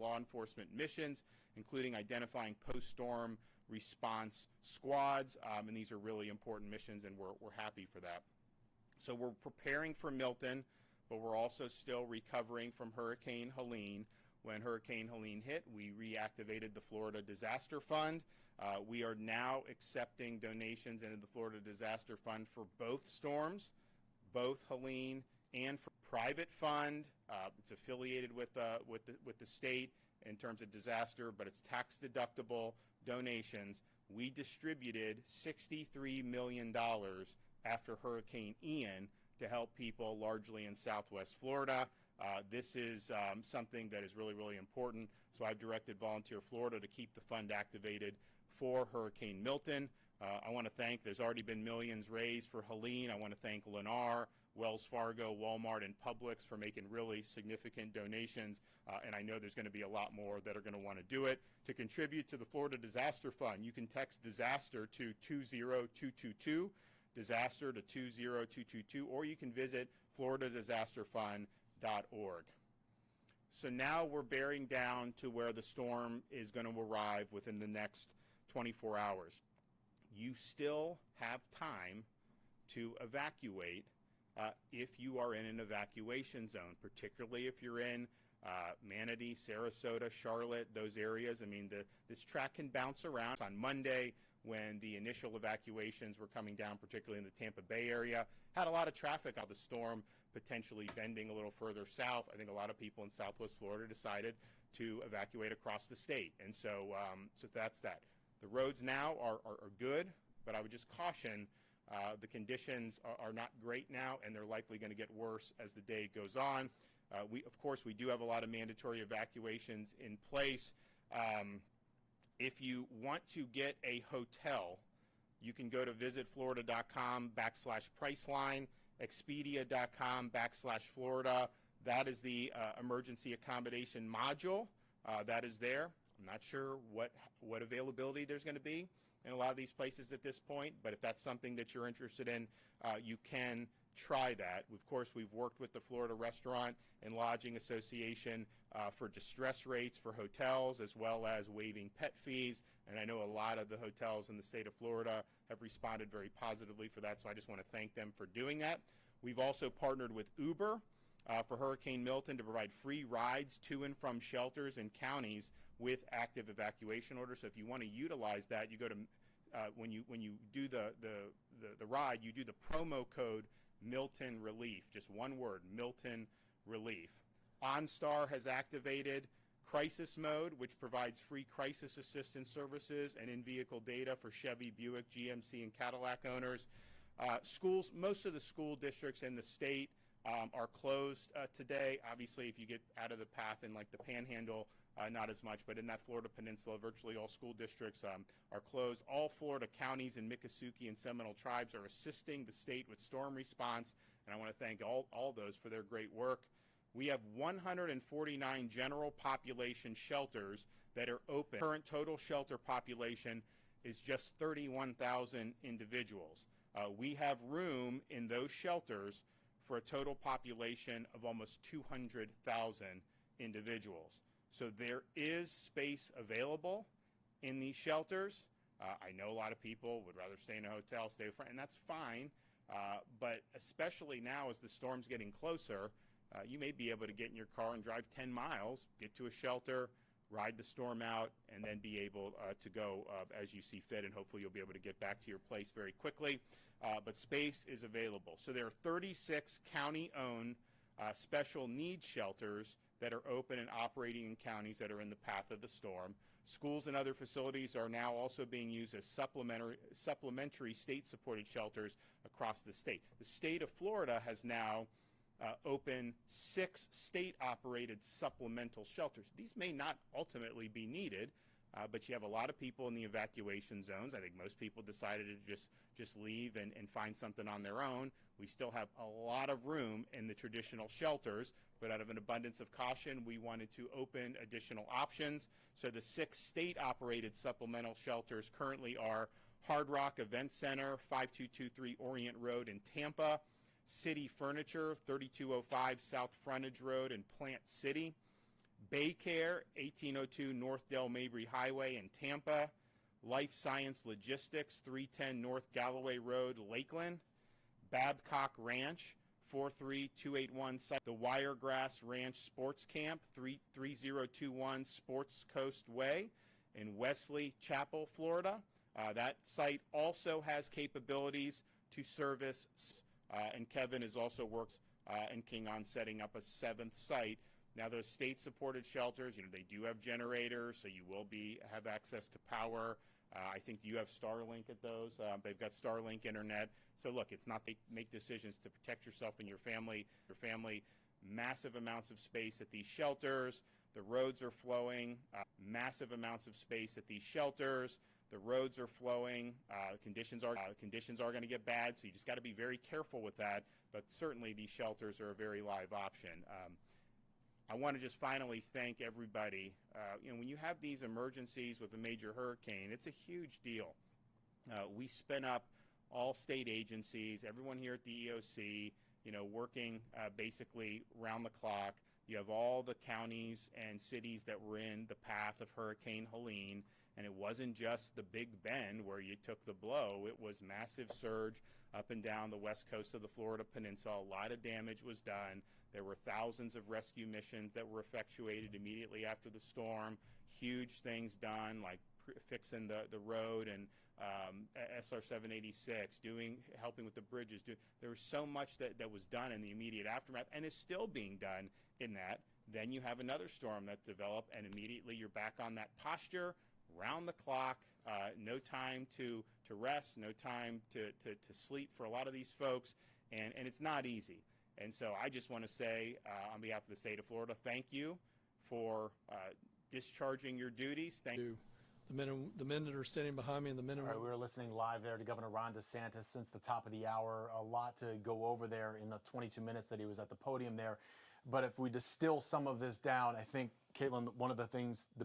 law enforcement missions, including identifying post-storm response squads, and these are really important missions, and we're happy for that. So we're preparing for Milton, but we're also still recovering from Hurricane Helene. When Hurricane Helene hit, we reactivated the Florida Disaster Fund. We are now accepting donations into the Florida Disaster Fund for both storms, both Helene and for private fund. It's affiliated with the state in terms of disaster, but it's tax deductible donations. We distributed $63 million after Hurricane Ian to help people largely in Southwest Florida. This is something that is really, really important. So I've directed Volunteer Florida to keep the fund activated for Hurricane Milton. I want to thank, there's already been millions raised for Helene. I want to thank Lennar, Wells Fargo, Walmart, and Publix for making really significant donations. And I know there's going to be a lot more that are going to want to do it. To contribute to the Florida Disaster Fund, you can text disaster to 20222, disaster to 20222, or you can visit floridadisasterfund.org. So now we're bearing down to where the storm is going to arrive within the next 24 hours. You still have time to evacuate if you are in an evacuation zone, particularly if you're in Manatee, Sarasota, Charlotte, those areas. I mean, this track can bounce around. On Monday, when the initial evacuations were coming down, particularly in the Tampa Bay area, had a lot of traffic out the storm, potentially bending a little further south. I think a lot of people in Southwest Florida decided to evacuate across the state. And so, so that's that. The roads now are good, but I would just caution the conditions are not great now, and they're likely going to get worse as the day goes on. Of course, we do have a lot of mandatory evacuations in place. If you want to get a hotel, you can go to visitflorida.com/Priceline, Expedia.com/Florida. That is the emergency accommodation module that is there. I'm not sure what availability there's going to be in a lot of these places at this point, but if that's something that you're interested in, you can try that. Of course, we've worked with the Florida Restaurant and Lodging Association for distress rates for hotels, as well as waiving pet fees, and I know a lot of the hotels in the state of Florida have responded very positively for that, so I just want to thank them for doing that. We've also partnered with Uber for Hurricane Milton to provide free rides to and from shelters and counties with active evacuation orders. So if you want to utilize that, you go to when you do the ride, you do the promo code Milton Relief, just one word, Milton Relief. OnStar has activated Crisis Mode, which provides free crisis assistance services and in-vehicle data for Chevy, Buick, GMC, and Cadillac owners. Schools, most of the school districts in the state are closed today. Obviously, if you get out of the path in like the Panhandle, not as much, but in that Florida Peninsula, virtually all school districts are closed. All Florida counties and Miccosukee and Seminole tribes are assisting the state with storm response, and I want to thank all those for their great work. We have 149 general population shelters that are open. Current total shelter population is just 31,000 individuals. We have room in those shelters for a total population of almost 200,000 individuals. So there is space available in these shelters. I know a lot of people would rather stay in a hotel, stay with friends, and that's fine. But especially now as the storm's getting closer, you may be able to get in your car and drive 10 miles, get to a shelter, ride the storm out, and then be able to go as you see fit, and hopefully you'll be able to get back to your place very quickly. But space is available. So there are 36 county-owned special needs shelters that are open and operating in counties that are in the path of the storm. Schools and other facilities are now also being used as supplementary state-supported shelters across the state. The state of Florida has now open 6 state-operated supplemental shelters. These may not ultimately be needed, but you have a lot of people in the evacuation zones. I think most people decided to just leave and find something on their own. We still have a lot of room in the traditional shelters, but out of an abundance of caution, we wanted to open additional options. So the 6 state-operated supplemental shelters currently are Hard Rock Event Center, 5223 Orient Road in Tampa, City Furniture, 3205 South Frontage Road in Plant City, Baycare, 1802 North Del Mabry Highway in Tampa. Life Science Logistics, 310 North Galloway Road, Lakeland. Babcock Ranch, 43281 site. The Wiregrass Ranch Sports Camp, 33021 Sports Coast Way in Wesley Chapel, Florida. That site also has capabilities to service, and Kevin is also works and King on setting up a 7th site. Now, those state-supported shelters, they do have generators, so you will have access to power. I think you have Starlink at those. They've got Starlink internet. So look, it's not they make decisions to protect yourself and your family. Massive amounts of space at these shelters. The roads are flowing. Massive amounts of space at these shelters. The roads are flowing. Conditions are going to get bad. So you just got to be very careful with that. But certainly these shelters are a very live option. I want to just finally thank everybody. When you have these emergencies with a major hurricane, it's a huge deal. We spin up all state agencies, everyone here at the EOC, working basically round the clock. You have all the counties and cities that were in the path of Hurricane Helene, and it wasn't just the Big Bend where you took the blow. It was massive surge up and down the west coast of the Florida Peninsula. A lot of damage was done. There were thousands of rescue missions that were effectuated immediately after the storm. Huge things done, like fixing the road and SR 786, helping with the bridges. There was so much that was done in the immediate aftermath and is still being done in that. Then you have another storm that developed, and immediately you're back on that posture, round the clock, no time to rest, no time to sleep for a lot of these folks, and it's not easy. And so I just want to say, on behalf of the state of Florida, thank you for discharging your duties. Thank you. The men that are standing behind me and the men. All right, we were listening live there to Governor Ron DeSantis since the top of the hour. A lot to go over there in the 22 minutes that he was at the podium there. But if we distill some of this down, I think, Caitlin, one of the things, the